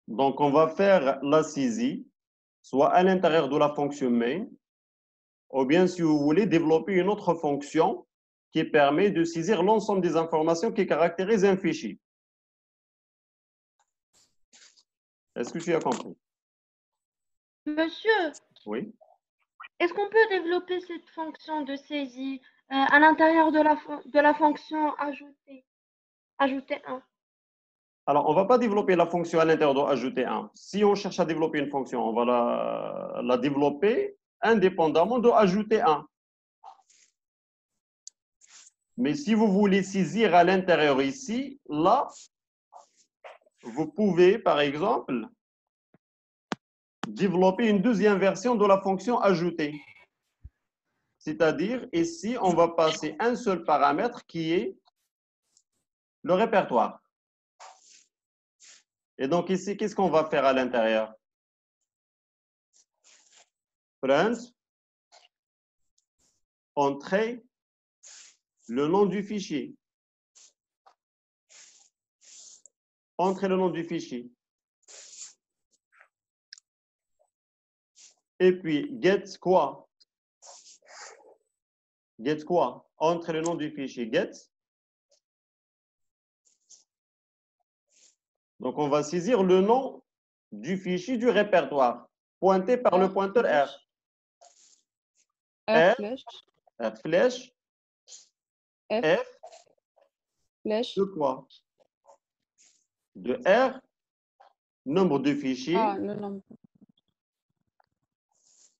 Donc, on va faire la saisie, soit à l'intérieur de la fonction main, ou bien, si vous voulez, développer une autre fonction qui permet de saisir l'ensemble des informations qui caractérisent un fichier. Est-ce que tu as compris? Monsieur, Oui. est-ce qu'on peut développer cette fonction de saisie à l'intérieur de la fonction ajouter 1? Alors, on ne va pas développer la fonction à l'intérieur de ajouter 1. Si on cherche à développer une fonction, on va la développer indépendamment de ajouter 1. Mais si vous voulez saisir à l'intérieur ici, là, vous pouvez, par exemple, développer une deuxième version de la fonction ajouter. C'est-à-dire, ici, on va passer un seul paramètre qui est le répertoire. Et donc ici, qu'est-ce qu'on va faire à l'intérieur? Print, entrer le nom du fichier. Entrer le nom du fichier. Et puis, get quoi? Get quoi? Entrer le nom du fichier. Get. Donc, on va saisir le nom du fichier du répertoire, pointé par le pointeur R. R flèche, R flèche, F F flèche. de quoi? De R, nombre de fichiers, Ah, le nombre.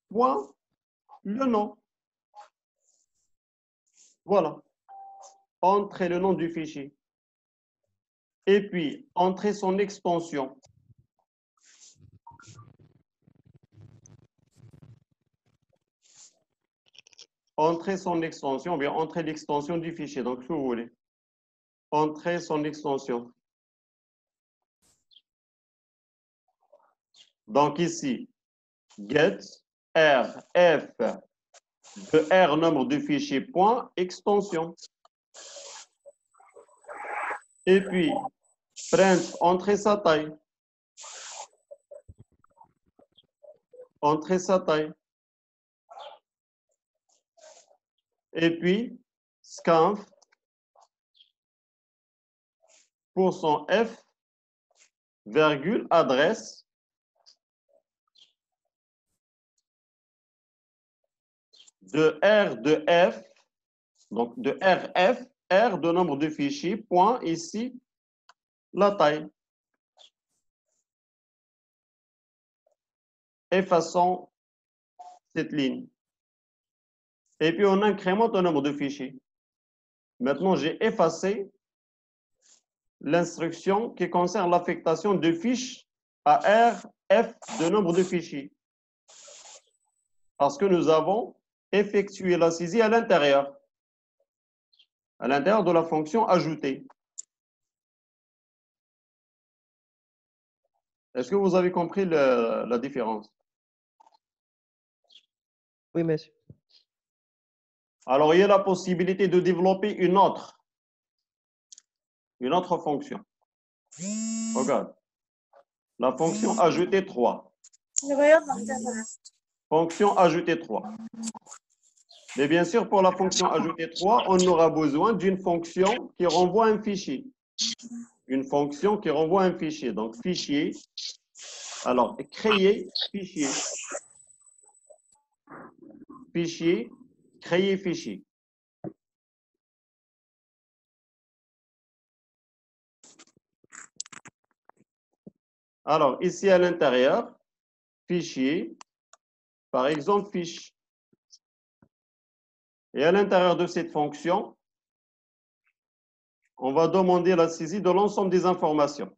point, le nom. Voilà. Entrer le nom du fichier. Et puis, entrer son extension. Entrer son extension, ou bien entrer l'extension du fichier. Donc, ce que vous voulez. Entrer son extension. Donc, ici, get R, F, de R, nombre de fichiers, point, extension. Et puis, print, entrer sa taille. Entrer sa taille. Et puis, scanf, pour son F, virgule, adresse, de R de F, donc de RF, R de nombre de fichiers, point, ici, la taille. Effaçons cette ligne. Et puis, on incrémente le nombre de fichiers. Maintenant, j'ai effacé l'instruction qui concerne l'affectation de fiches à R, F de nombre de fichiers. Parce que nous avons effectué la saisie à l'intérieur de la fonction ajoutée. Est-ce que vous avez compris la différence? Oui, monsieur. Alors, il y a la possibilité de développer une autre fonction. Regarde. La fonction ajouter 3. Fonction ajouter 3. Mais bien sûr, pour la fonction ajouter 3, on aura besoin d'une fonction qui renvoie un fichier. Une fonction qui renvoie un fichier. Donc, fichier. Alors, créer fichier. Fichier, créer fichier. Alors, ici à l'intérieur, fichier, par exemple, fiche. Et à l'intérieur de cette fonction, on va demander la saisie de l'ensemble des informations.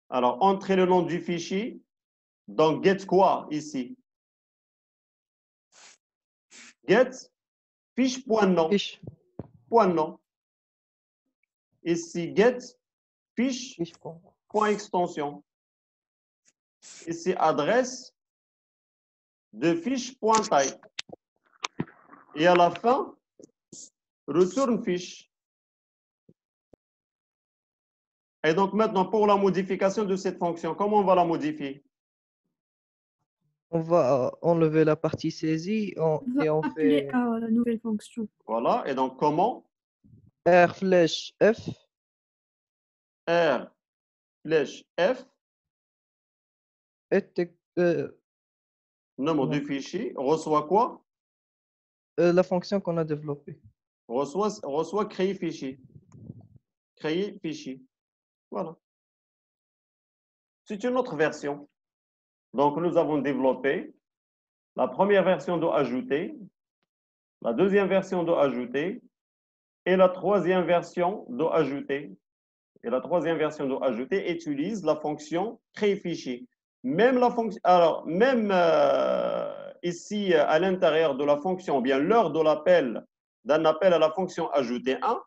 Alors, entrez le nom du fichier. Donc, get quoi ici? Get fiche.nom. Fiche. Point nom. Ici, get fiche Fiche point. point extension. Ici, adresse de fiche point taille. Et à la fin, retourne fiche. Et donc maintenant, pour la modification de cette fonction, comment on va la modifier? On va enlever la partie saisie et on appeler fait à la nouvelle fonction. Voilà. Et donc, comment? R flèche F R flèche F, et nombre de non. fichiers, reçoit quoi? La fonction qu'on a développée. Reçoit créer fichier. Créer fichier. Voilà. C'est une autre version. Donc, nous avons développé la première version de ajouter, la deuxième version de ajouter et la troisième version de ajouter. Et la troisième version de ajouter utilise la fonction créer fichier. Même la fonction, alors, même ici, à l'intérieur de la fonction, bien lors de l'appel, d'un appel à la fonction ajouter 1,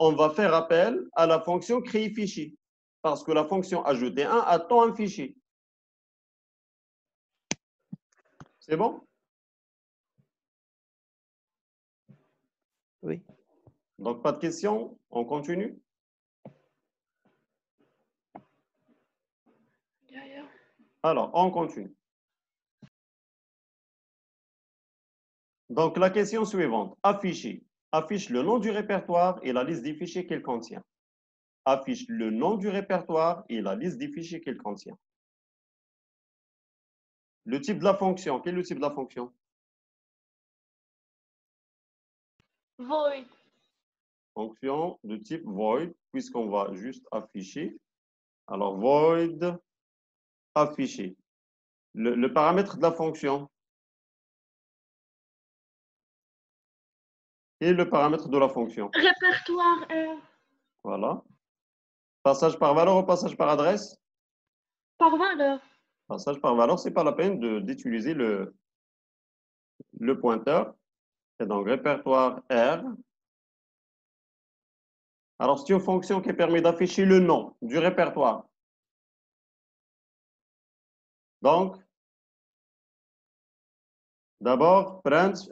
on va faire appel à la fonction créer fichier. Parce que la fonction ajouter 1 attend un fichier. C'est bon? Oui. Donc, pas de questions? On continue? Alors, on continue. Donc, la question suivante. Afficher. Affiche le nom du répertoire et la liste des fichiers qu'il contient. Affiche le nom du répertoire et la liste des fichiers qu'il contient. Le type de la fonction. Quel est le type de la fonction? Void. Fonction de type void, puisqu'on va juste afficher. Alors, void, afficher. Le paramètre de la fonction. Et le paramètre de la fonction. Répertoire R. Voilà. Passage par valeur ou passage par adresse? Par valeur. Passage par valeur, ce n'est pas la peine d'utiliser le pointeur. Et donc, répertoire R. Alors, c'est une fonction qui permet d'afficher le nom du répertoire. Donc, d'abord, print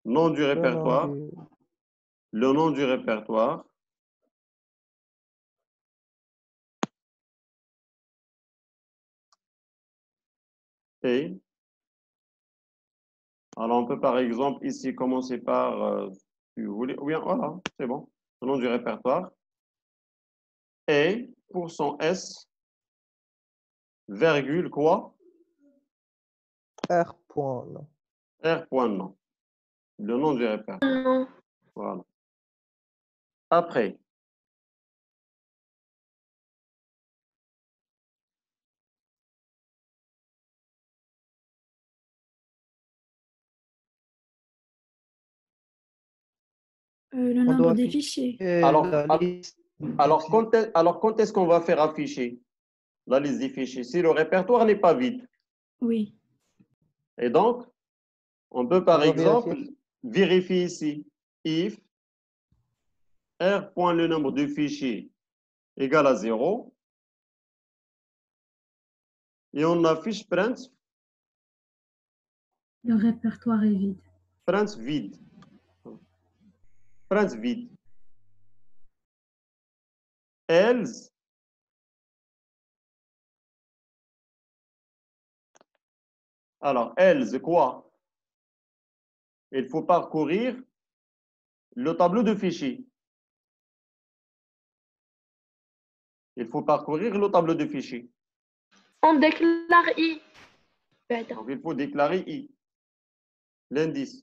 nom du répertoire. Le nom du répertoire. Et, alors on peut par exemple ici commencer par, si vous voulez, oui, voilà, c'est bon, le nom du répertoire. Et pour son S, virgule quoi? R point. R point nom. Le nom du répertoire. Non. Voilà. Après, Le On nombre doit des afficher fichiers. alors quand est-ce qu'on va faire afficher la liste des fichiers? Si le répertoire n'est pas vide. Oui. Et donc, on peut par On va exemple vérifier ici if R point le nombre de fichiers égal à 0 et on affiche print Le répertoire est vide. print vide. Print vide. Else alors else quoi? Il faut parcourir le tableau de fichiers. Il faut parcourir le tableau de fichiers. On déclare I. Donc, il faut déclarer I, l'indice.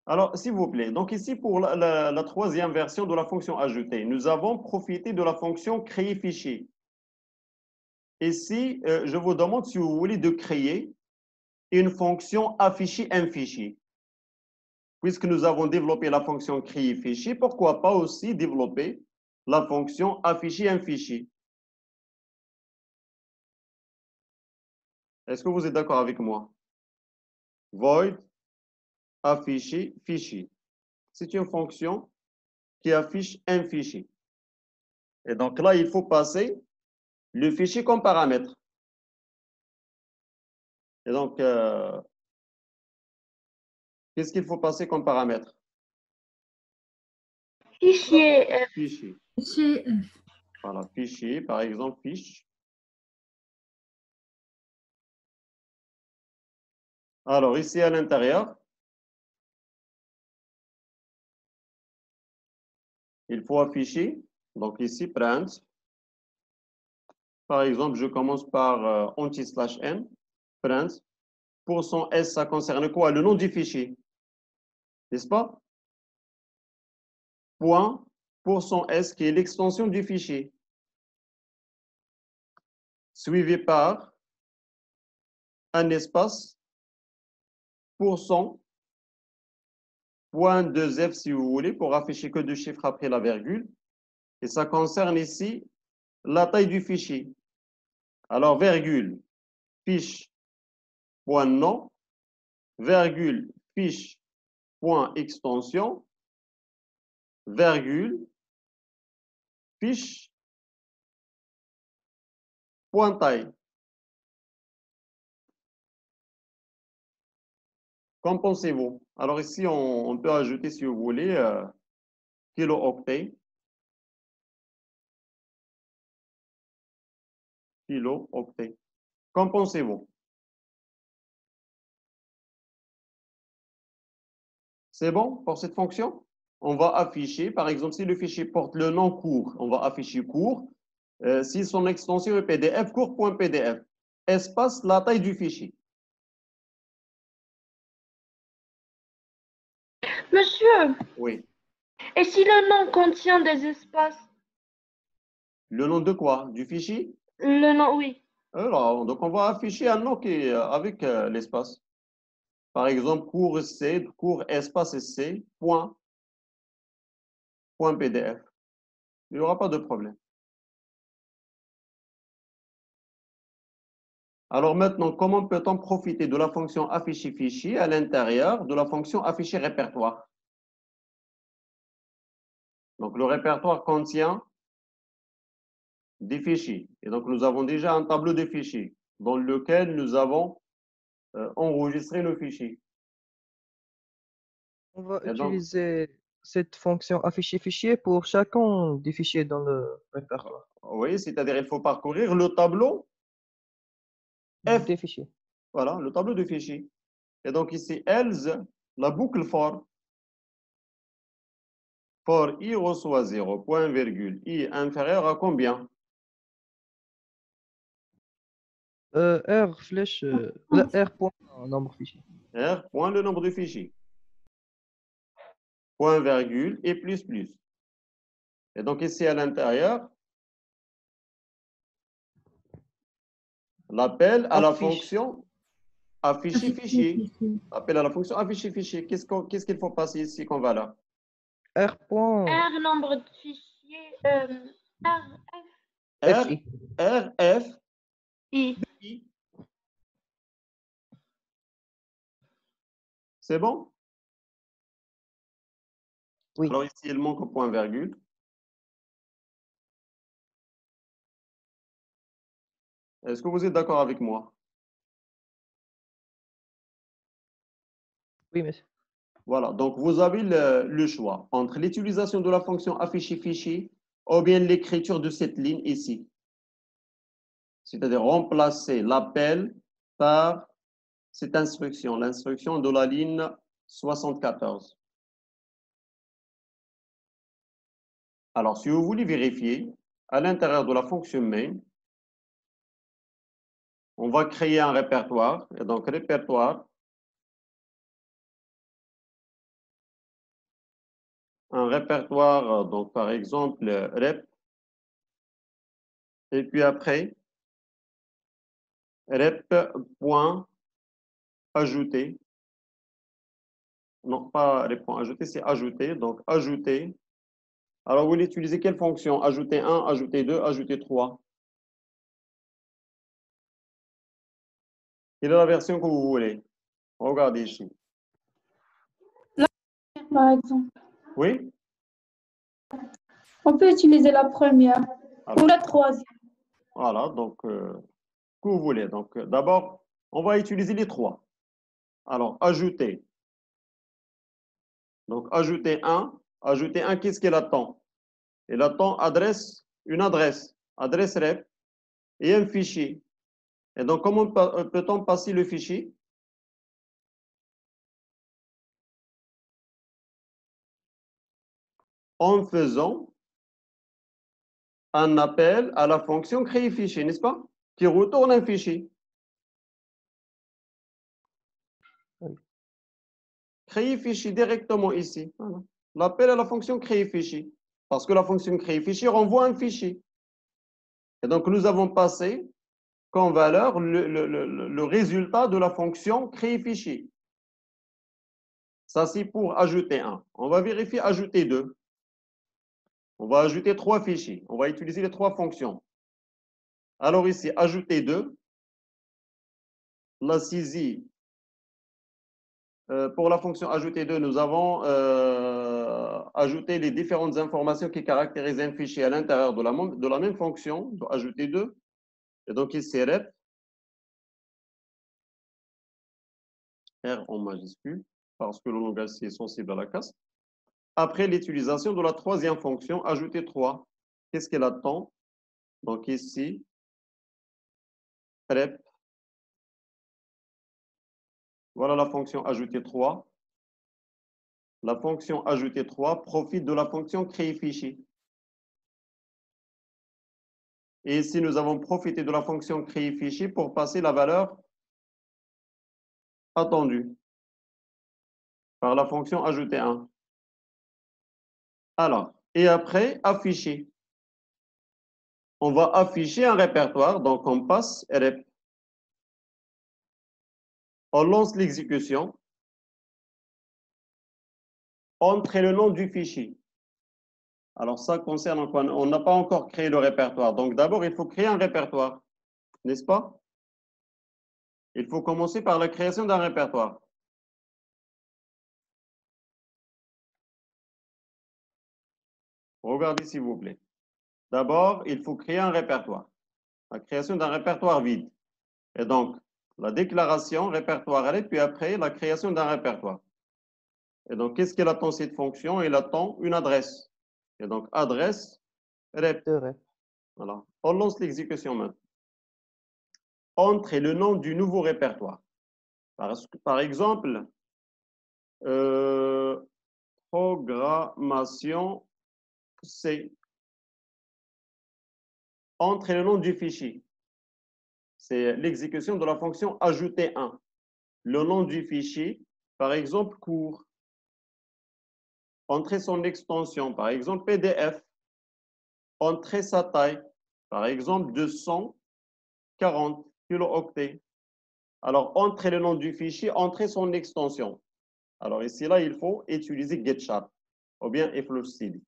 Alors, s'il vous plaît, donc ici, pour la troisième version de la fonction ajoutée, nous avons profité de la fonction créer fichier. Ici, je vous demande si vous voulez de créer une fonction afficher un fichier. Puisque nous avons développé la fonction créer fichier, pourquoi pas aussi développer la fonction afficher un fichier? Est-ce que vous êtes d'accord avec moi? Void, afficher, fichier. C'est une fonction qui affiche un fichier. Et donc là, il faut passer le fichier comme paramètre. Et donc, Qu'est-ce qu'il faut passer comme paramètre? Fichier Fichier. Chez F. Voilà, fichier, par exemple, fiche. Alors, ici à l'intérieur, il faut afficher. Donc, ici, print. Par exemple, je commence par anti/n, print. Pour son S, ça concerne quoi? Le nom du fichier, n'est-ce pas? Point pour son S, qui est l'extension du fichier. Suivi par un espace pour son point 2F, si vous voulez, pour afficher que deux chiffres après la virgule. Et ça concerne ici la taille du fichier. Alors, virgule, fiche, point nom, virgule, fiche, point extension, virgule, fiche, point taille. Qu'en pensez-vous? Alors ici, on peut ajouter, si vous voulez, kilo-octet. Kilo-octet. Qu'en pensez-vous? C'est bon pour cette fonction? On va afficher, par exemple, si le fichier porte le nom court, on va afficher court. Si son extension est PDF, court.pdf, espace la taille du fichier. Monsieur, Oui. et si le nom contient des espaces? Le nom de quoi? Du fichier? Le nom, oui. Alors, donc on va afficher un nom qui est avec l'espace. Par exemple, court C, court espace C, point PDF. Il n'y aura pas de problème. Alors maintenant, comment peut-on profiter de la fonction afficher fichier à l'intérieur de la fonction afficher répertoire? Donc le répertoire contient des fichiers. Et donc nous avons déjà un tableau de fichiers dans lequel nous avons enregistré le fichier. On va Et donc, utiliser cette fonction afficher fichier pour chacun des fichiers dans le répertoire. oui, c'est-à-dire il faut parcourir le tableau F. Des fichiers. Voilà, le tableau de fichiers. Et donc ici, else, la boucle for i reçoit 0, point virgule, i inférieur à combien? R flèche, R point nombre fichier. R, point le nombre de fichiers. Point virgule et plus plus. Et donc ici à l'intérieur, l'appel à la Affiche. fonction afficher fichier. Appel à la fonction afficher fichier. Qu'est-ce qu'il faut passer ici comme valeur? R point R, nombre de fichiers, R, R, FI. R, F, I. I. C'est bon? Oui. Alors ici, il manque un point virgule. Est-ce que vous êtes d'accord avec moi? Oui, monsieur. Voilà, donc vous avez le choix entre l'utilisation de la fonction afficher fichier ou bien l'écriture de cette ligne ici. C'est-à-dire remplacer l'appel par cette instruction, l'instruction de la ligne 74. Alors, si vous voulez vérifier, à l'intérieur de la fonction main, on va créer un répertoire. Et donc, répertoire, un répertoire, donc par exemple, rep. Et puis après, rep.ajouter. Non, pas rep.ajouter, c'est ajouter. Donc, ajouter. Alors, vous voulez utiliser quelle fonction? Ajouter 1, ajouter 2, ajouter 3. Quelle est la version que vous voulez? Regardez ici. Par exemple. Oui? On peut utiliser la première Alors, ou la troisième. voilà, donc, que vous voulez. Donc, d'abord, on va utiliser les trois. Alors, ajouter. Donc, ajouter un, qu'est-ce qu'il attend? Il attend une adresse rep et un fichier. Et donc, comment peut-on passer le fichier? En faisant un appel à la fonction créer fichier, n'est-ce pas? Qui retourne un fichier. Créer fichier directement ici. Voilà. L'appel à la fonction créer fichier. Parce que la fonction créer fichier renvoie un fichier. Et donc, nous avons passé comme valeur le résultat de la fonction créer fichier. Ça, c'est pour ajouter un. On va vérifier ajouter deux. On va ajouter 3 fichiers. On va utiliser les 3 fonctions. Alors ici, ajouter 2. La saisie. Pour la fonction ajouter 2, nous avons ajouté les différentes informations qui caractérisent un fichier à l'intérieur de la même fonction, donc ajouter 2. Et donc ici, rep, R en majuscule, parce que le langage est sensible à la casse. Après l'utilisation de la troisième fonction, ajouter 3. Qu'est-ce qu'elle attend? Donc ici, rep. Voilà la fonction ajouter 3. La fonction ajouter 3 profite de la fonction créer fichier. Et ici, nous avons profité de la fonction créer fichier pour passer la valeur attendue par la fonction ajouter 1. Alors, et après, afficher. On va afficher un répertoire, donc on passe rep. On lance l'exécution. Entrer le nom du fichier. Alors, ça concerne quoi? On n'a pas encore créé le répertoire. Donc, d'abord, il faut créer un répertoire, n'est-ce pas? Il faut commencer par la création d'un répertoire. Regardez, s'il vous plaît. D'abord, il faut créer un répertoire. La création d'un répertoire vide. Et donc, la déclaration répertoire rep, puis après, la création d'un répertoire. Et donc, qu'est-ce qu'elle attend cette fonction? Elle attend une adresse. Et donc, adresse rep. De rep. Voilà. On lance l'exécution maintenant. Entrez le nom du nouveau répertoire. Par exemple, programmation C. Entrez le nom du fichier. C'est l'exécution de la fonction ajouter 1. Le nom du fichier, par exemple, cours. Entrez son extension, par exemple, PDF. Entrez sa taille, par exemple, 240 kilo-octets. Alors, entrez le nom du fichier, entrez son extension. Alors, ici, là, il faut utiliser getShard ou bien flushcd.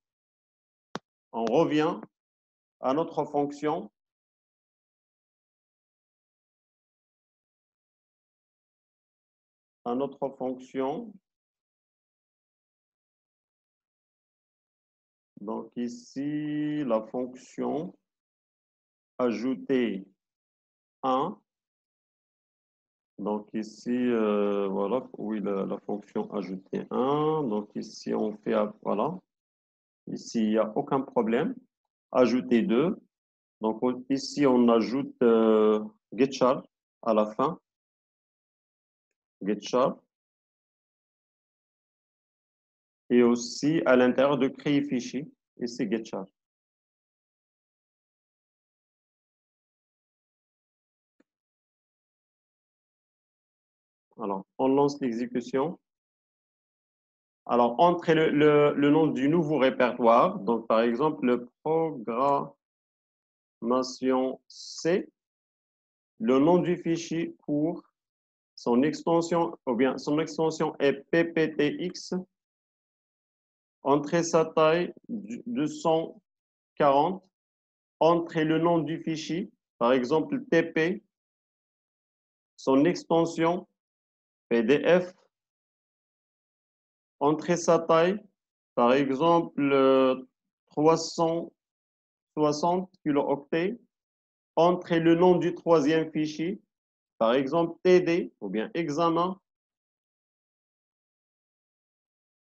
On revient à notre fonction. Donc, ici, la fonction ajouter 1. Donc, ici, voilà, oui, la fonction ajouter 1. Donc, ici, on fait, voilà. Ici, il n'y a aucun problème. Ajouter 2. Donc, ici, on ajoute getChar à la fin. getChar. Et aussi à l'intérieur de créer fichier. Ici, getChar. Alors, on lance l'exécution. Alors, entrez le nom du nouveau répertoire. Donc, par exemple, le programmation C. Le nom du fichier pour son extension, ou bien son extension est pptx. Entrez sa taille 240. Entrez le nom du fichier, par exemple TP. Son extension PDF. Entrez sa taille, par exemple 360 kilo-octets. Entrez le nom du troisième fichier, par exemple TD ou bien examen.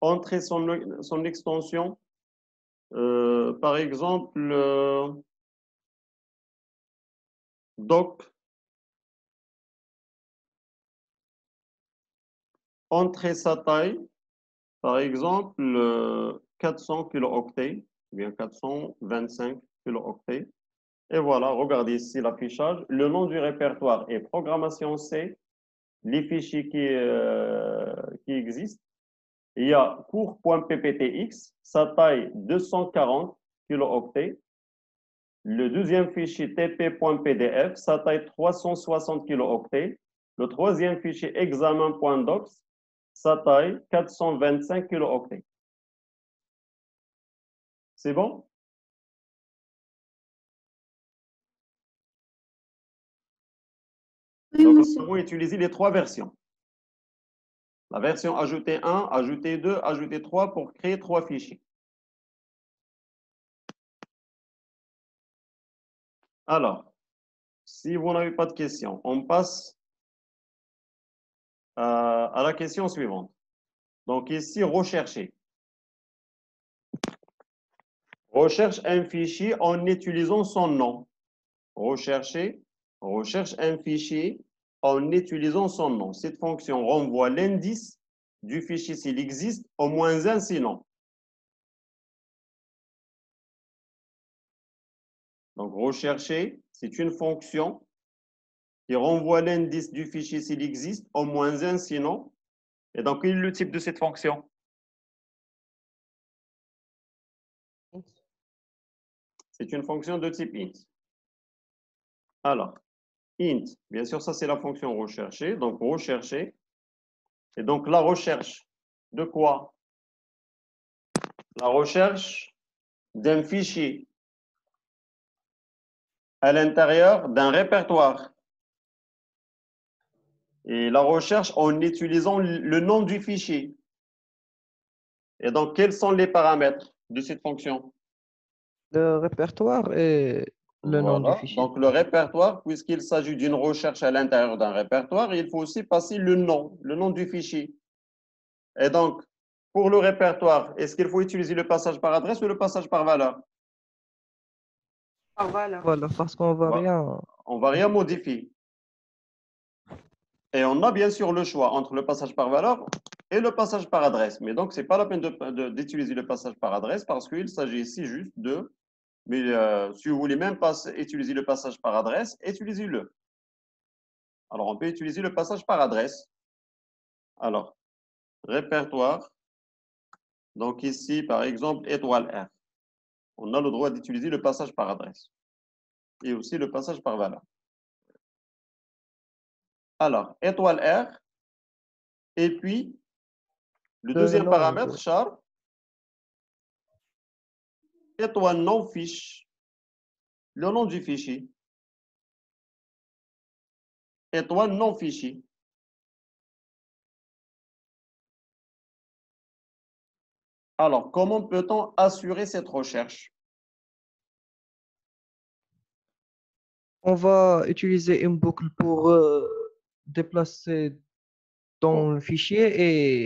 entrer son extension. Par exemple, doc, entrer sa taille, par exemple, 400 kilooctets, ou bien 425 kilooctets. Et voilà, regardez ici l'affichage. Le nom du répertoire est programmation C, les fichiers qui existent. Il y a cours.pptx, sa taille 240 kilooctets. Le deuxième fichier tp.pdf, sa taille 360 kilooctets. Le troisième fichier examen.docs, sa taille 425 kilooctets. C'est bon? Oui, Donc, nous monsieur. avons utilisé les trois versions. La version ajouter 1, ajouter 2, ajouter 3 pour créer trois fichiers. Alors, si vous n'avez pas de questions, on passe à la question suivante. Donc ici, rechercher. Recherche un fichier en utilisant son nom. Rechercher, recherche un fichier en utilisant son nom. Cette fonction renvoie l'indice du fichier s'il existe, au moins un sinon. Donc, rechercher, c'est une fonction qui renvoie l'indice du fichier s'il existe, au moins un sinon. Et donc, quel est le type de cette fonction? C'est une fonction de type int. Alors, int, bien sûr, ça c'est la fonction rechercher. Donc, rechercher. Et donc, la recherche de quoi? La recherche d'un fichier à l'intérieur d'un répertoire. Et la recherche en utilisant le nom du fichier. Et donc, quels sont les paramètres de cette fonction? Le répertoire et le nom du Voilà. fichier. Donc, le répertoire, puisqu'il s'agit d'une recherche à l'intérieur d'un répertoire, il faut aussi passer le nom du fichier. Et donc, pour le répertoire, est-ce qu'il faut utiliser le passage par adresse ou le passage par valeur? Voilà, parce qu'on va Voilà. rien. On ne va rien modifier. Et on a bien sûr le choix entre le passage par valeur et le passage par adresse. Mais donc, ce n'est pas la peine d'utiliser le passage par adresse parce qu'il s'agit ici juste de... Mais si vous voulez même pas utiliser le passage par adresse, utilisez-le. Alors, on peut utiliser le passage par adresse. Alors, répertoire. Donc ici, par exemple, étoile R. On a le droit d'utiliser le passage par adresse. Et aussi le passage par valeur. Alors, étoile R. Et puis, le Le deuxième nom paramètre, de... char, étoile non fiche. Le nom du fichier. Étoile non fichier. Alors, comment peut-on assurer cette recherche? On va utiliser une boucle pour déplacer dans Bon, le fichier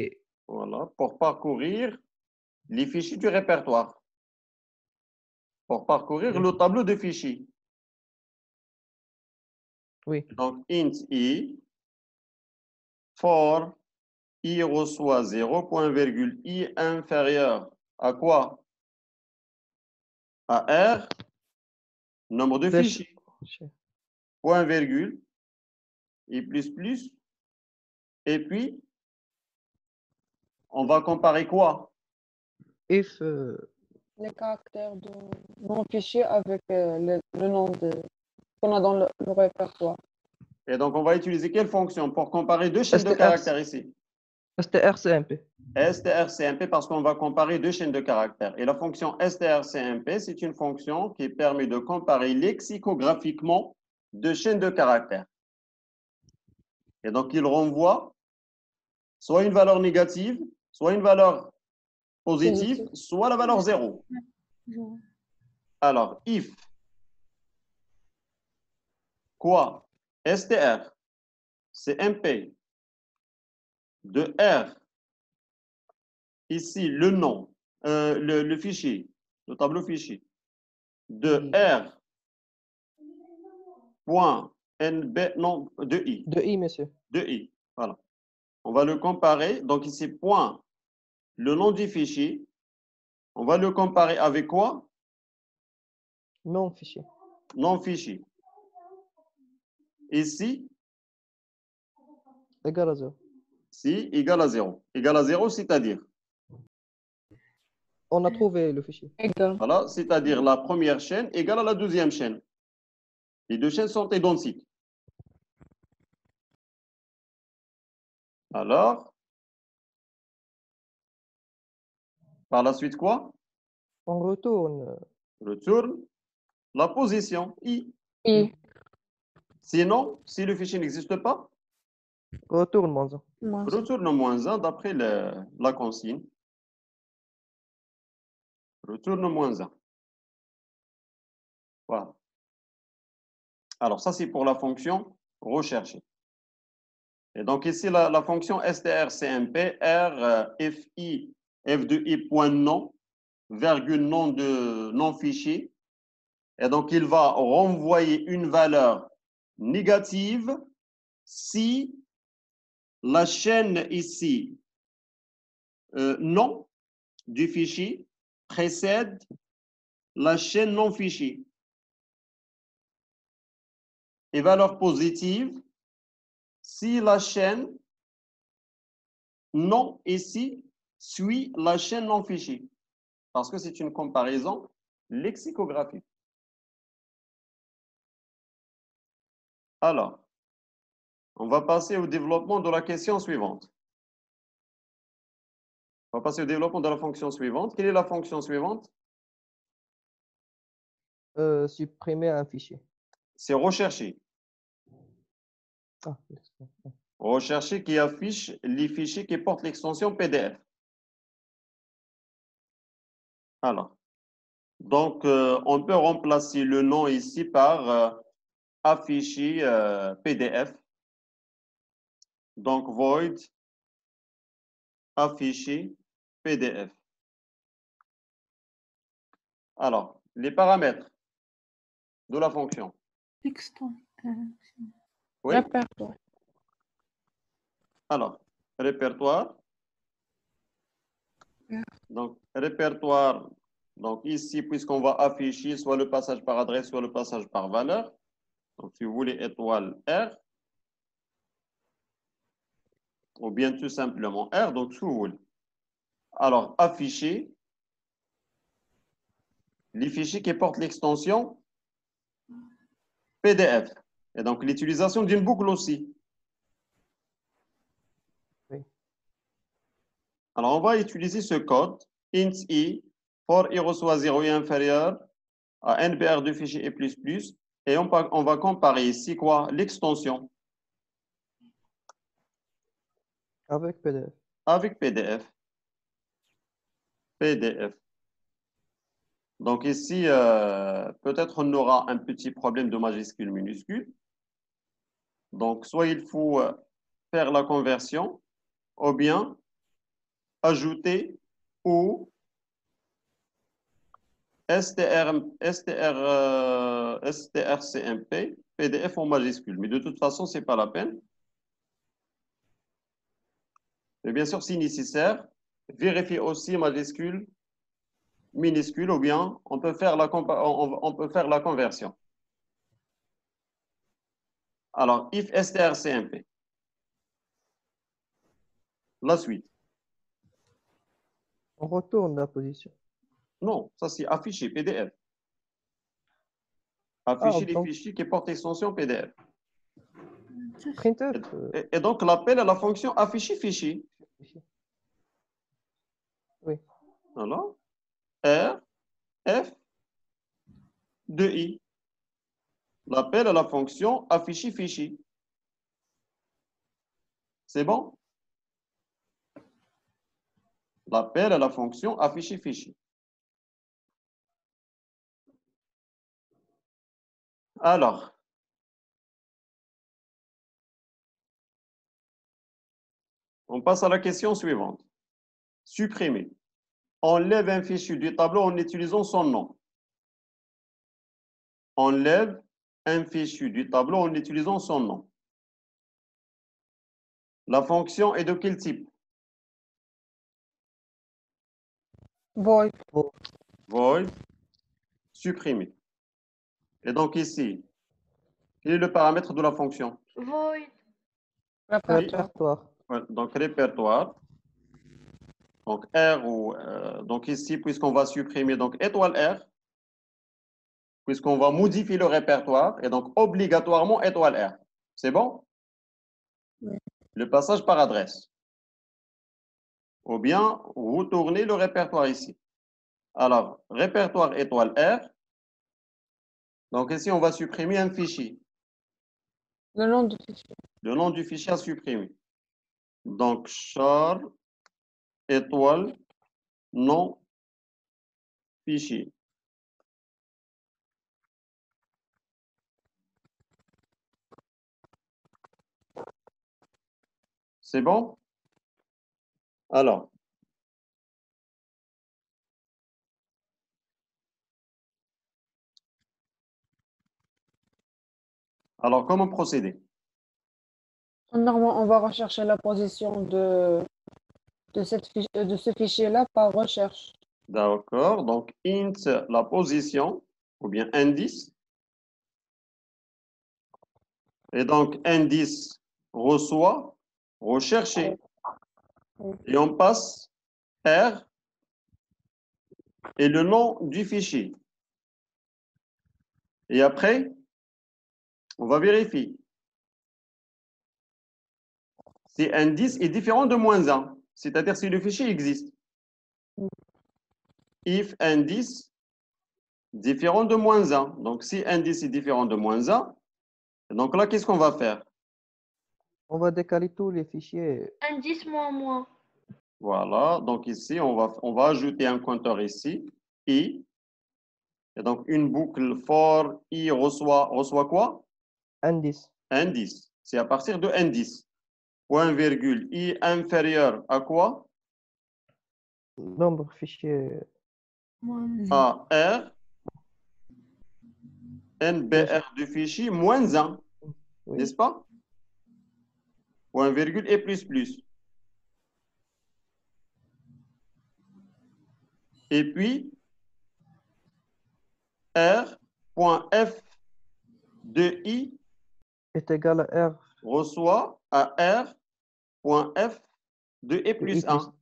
et voilà, pour parcourir les fichiers du répertoire. Pour parcourir oui, le tableau de fichiers. oui, Donc, int i for i reçoit 0, point virgule i inférieur à quoi? À R, nombre de Slash- fichiers, point virgule, i plus, et puis, on va comparer quoi? if les caractères de mon fichier avec le nom qu'on a dans le répertoire. Et donc, on va utiliser quelle fonction pour comparer deux chaînes de str, caractères ici? strcmp. strcmp parce qu'on va comparer deux chaînes de caractères. Et la fonction strcmp, c'est une fonction qui permet de comparer lexicographiquement deux chaînes de caractères. Et donc, il renvoie soit une valeur négative, soit une valeur positive, soit la valeur 0. Alors, if, quoi? str, c'est mp de r ici le nom, le fichier, le tableau fichier de R.NB, non, de I. De I, monsieur. De I. Voilà. On va le comparer. Donc ici, point, le nom du fichier. On va le comparer avec quoi? Non fichier. Nom fichier. Ici, Égal à 0. si, égal à 0. Égal à 0, c'est-à-dire? On a trouvé le fichier. Égal. Voilà, c'est-à-dire la première chaîne égale à la deuxième chaîne. Les deux chaînes sont identiques. Alors, par la suite, quoi? On retourne. Retourne la position I. I. Sinon, si le fichier n'existe pas, Retourne moins 1. Moins. retourne moins 1 d'après la consigne. Retourne moins 1. Voilà. Alors, ça, c'est pour la fonction recherchée. Et donc, ici, la fonction strcmp, R, FI, F de I, point nom, virgule nom de nom fichier. Et donc, il va renvoyer une valeur négative si la chaîne ici, nom du fichier, précède la chaîne non fichier. Et valeur positive si la chaîne non ici suit la chaîne non fichier. Parce que c'est une comparaison lexicographique. Alors, on va passer au développement de la question suivante. On va passer au développement de la fonction suivante. Quelle est la fonction suivante? Supprimer un fichier. C'est rechercher. Ah, Rechercher qui affiche les fichiers qui portent l'extension PDF. Alors, donc, on peut remplacer le nom ici par afficher PDF. Donc, void afficher PDF. Alors, les paramètres de la fonction. Oui. Répertoire. Alors, répertoire. Donc, répertoire. Donc, ici, puisqu'on va afficher soit le passage par adresse, soit le passage par valeur. Donc, si vous voulez, étoile R. Ou bien tout simplement R. Donc, si vous voulez. Alors, afficher les fichiers qui portent l'extension PDF. Et donc, l'utilisation d'une boucle aussi. Oui. Alors, on va utiliser ce code, int i, for i reçoit 0 et inférieur à NBR de fichier et++, et on va comparer ici quoi? L'extension Avec PDF. avec PDF. PDF. Donc ici, peut-être on aura un petit problème de majuscule minuscule. Donc, soit il faut faire la conversion, ou bien ajouter ou strcmp, PDF en majuscule. Mais de toute façon, ce n'est pas la peine. Et bien sûr, si nécessaire, vérifier aussi majuscule, minuscule, ou bien on peut faire la conversion. Alors, if strcmp. La suite. On retourne la position. Non, ça c'est afficher PDF. Afficher les donc- fichiers qui portent extension PDF. Printf. Et donc, l'appel à la fonction afficher fichier. Oui. Alors, R, F, 2i. L'appel à la fonction afficher fichier. C'est bon? L'appel à la fonction afficher fichier. Alors, on passe à la question suivante. supprimer. Enlève un fichier du tableau en utilisant son nom. Enlève un fichier du tableau en utilisant son nom. La fonction est de quel type? Void. Void, supprimer. Et donc ici, quel est le paramètre de la fonction? Void. Répertoire. Répertoire. Ouais, donc répertoire. Donc R ou donc ici, puisqu'on va supprimer donc étoile R, puisqu'on va modifier le répertoire, et donc obligatoirement étoile R. C'est bon? Oui. Le passage par adresse. Ou bien vous tournez le répertoire ici. Alors, répertoire étoile R. Donc ici, on va supprimer un fichier. Le nom du fichier. Le nom du fichier à supprimer. Donc, char étoile nom fichier. C'est bon? Alors, comment procéder? Normalement, on va rechercher la position de ce fichier-là par recherche. D'accord. Donc, int la position, ou bien indice. Et donc, indice reçoit, rechercher. Oui. Et on passe R et le nom du fichier. Et après, on va vérifier. Si indice est différent de -1, c'est-à-dire si le fichier existe. If indice différent de -1. Donc, si indice est différent de -1, donc là, qu'est-ce qu'on va faire? On va décaler tous les fichiers. Indice moins. Voilà. Donc, ici, on va ajouter un compteur ici, I. Et donc, une boucle for I reçoit quoi? Indice. Indice. C'est à partir de indice. Point virgule I inférieur à quoi? Nombre fichier. À R, NBR du fichier, -1, Oui. n'est-ce pas? Point virgule et plus. Et puis, R.f de I Est égal à R reçoit à R.f de I de I plus plus 1.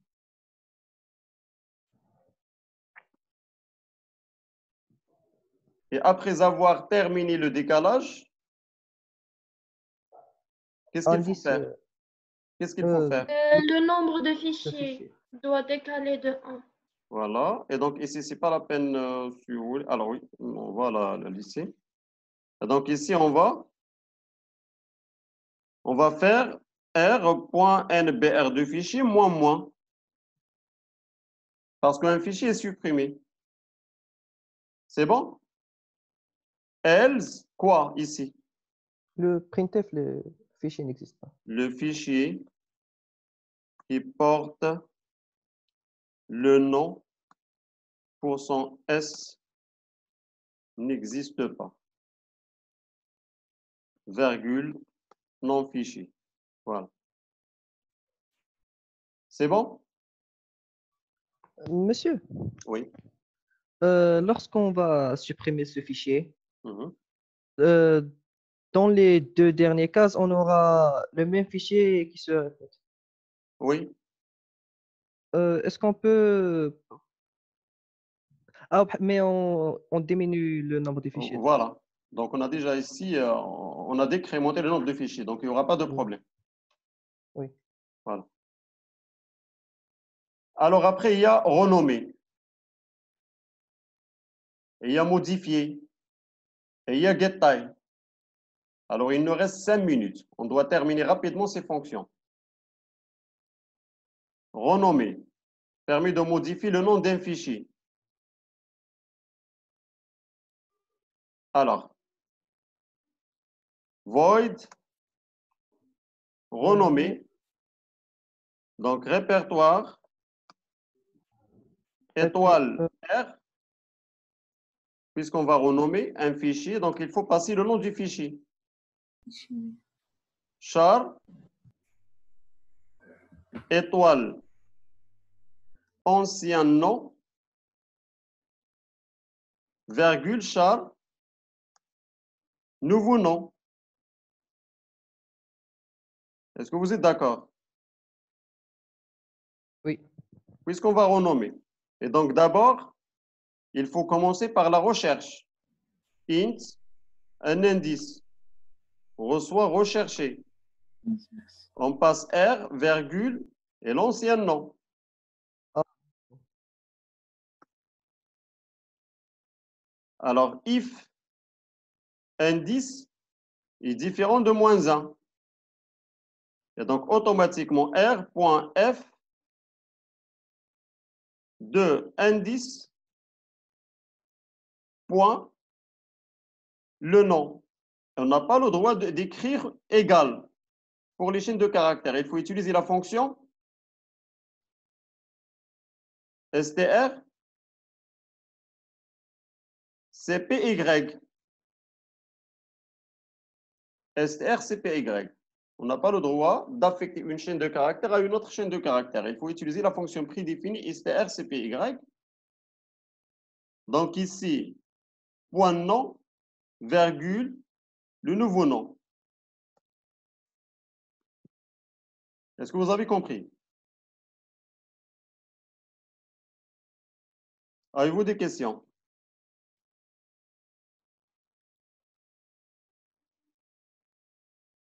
Et après avoir terminé le décalage, qu'est-ce qu'il faut indice faire? Qu'est-ce qu'il faut faire? Le nombre de de fichiers fichier. doit décaler de 1. Voilà. Et donc ici, c'est pas la peine. Alors oui, on va la lisser. Et donc ici, on va faire R.NBR de fichier moins. Parce qu'un fichier est supprimé. C'est bon? Else, quoi ici? Le printf, le fichier n'existe pas. Le fichier qui porte le nom pour son S n'existe pas. Virgule, non fichier. Voilà. C'est bon? Monsieur, Oui. lorsqu'on va supprimer ce fichier, Mhm. euh, dans les deux dernières cases, on aura le même fichier qui se répète. Oui. Est-ce qu'on peut... Ah, mais on diminue le nombre de fichiers. Voilà. Donc, on a déjà ici, on a décrémenté le nombre de fichiers. Donc, il n'y aura pas de Oui. problème. Oui. Voilà. Alors, après, il y a renommer. Et il y a modifier. Et il y a getTime. Alors, il nous reste 5 minutes. On doit terminer rapidement ces fonctions. Renommer permet de modifier le nom d'un fichier. Alors, void, renommer, donc répertoire, étoile R, puisqu'on va renommer un fichier, donc il faut passer le nom du fichier. Char, étoile, ancien nom, virgule, char, nouveau nom. Est-ce que vous êtes d'accord? Oui. Puisqu'on va renommer. Et donc, d'abord, il faut commencer par la recherche. Int, un indice, reçoit recherché. On passe R, virgule, et l'ancien nom. Alors, if indice est différent de -1. Et donc, automatiquement, R.f de indice point le nom. On n'a pas le droit d'écrire égal pour les chaînes de caractères. Il faut utiliser la fonction str cpy. Str cpy. On n'a pas le droit d'affecter une chaîne de caractères à une autre chaîne de caractères. Il faut utiliser la fonction prédéfinie str cpy. Donc ici, point nom, virgule, le nouveau nom. Est-ce que vous avez compris? Avez-vous des questions?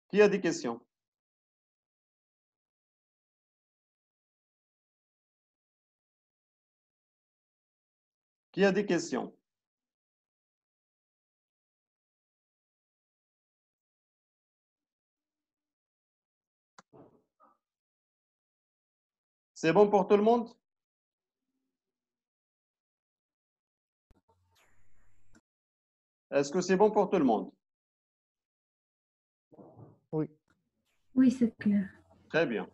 Qui a des questions? Qui a des questions? C'est bon pour tout le monde? Est-ce que c'est bon pour tout le monde? Oui. Oui, c'est clair. Très bien.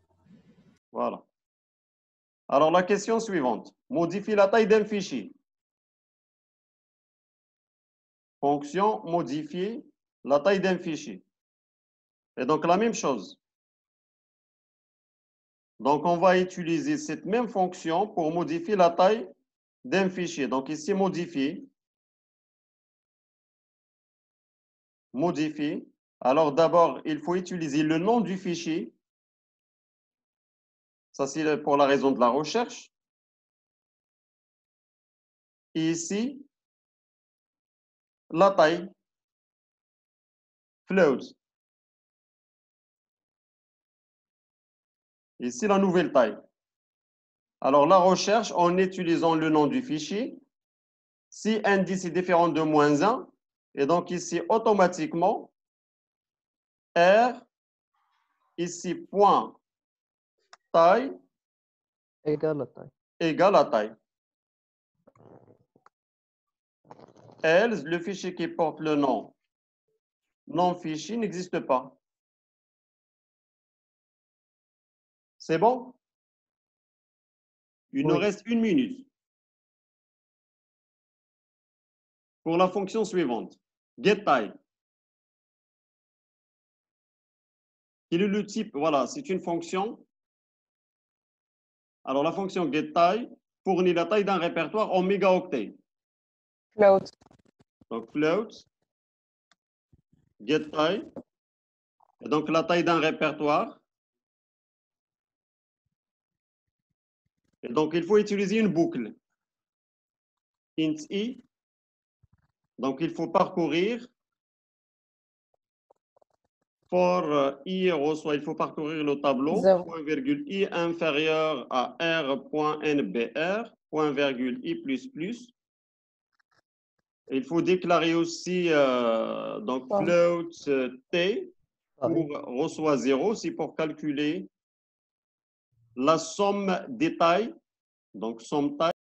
Voilà. Alors, la question suivante. Modifie la taille d'un fichier. Fonction modifier la taille d'un fichier. Et donc, la même chose. Donc, on va utiliser cette même fonction pour modifier la taille d'un fichier. Donc, ici, modifier. Modifier. Alors, d'abord, il faut utiliser le nom du fichier. Ça, c'est pour la raison de la recherche. Et ici, la taille. Float. Ici, la nouvelle taille. Alors, la recherche en utilisant le nom du fichier. Si indice est différent de -1, et donc ici, automatiquement, R, ici, point taille, Égale à taille. égale à taille. Else, le fichier qui porte le nom non-fichier n'existe pas. C'est bon? Il nous Oui. reste 1 minute. Pour la fonction suivante, getType. Quel est le type? Voilà, c'est une fonction. Alors, la fonction getType fournit la taille d'un répertoire en mégaoctets. Float. Donc, float, getType, et donc la taille d'un répertoire. Et donc, il faut utiliser une boucle. Int i. Donc, il faut parcourir. For i reçoit, il faut parcourir le tableau. Zéro. Point virgule i inférieur à r.nbr. Point virgule i plus plus. Il faut déclarer aussi donc float t pour reçoit 0. C'est pour calculer la somme des tailles. Donc, somme taille.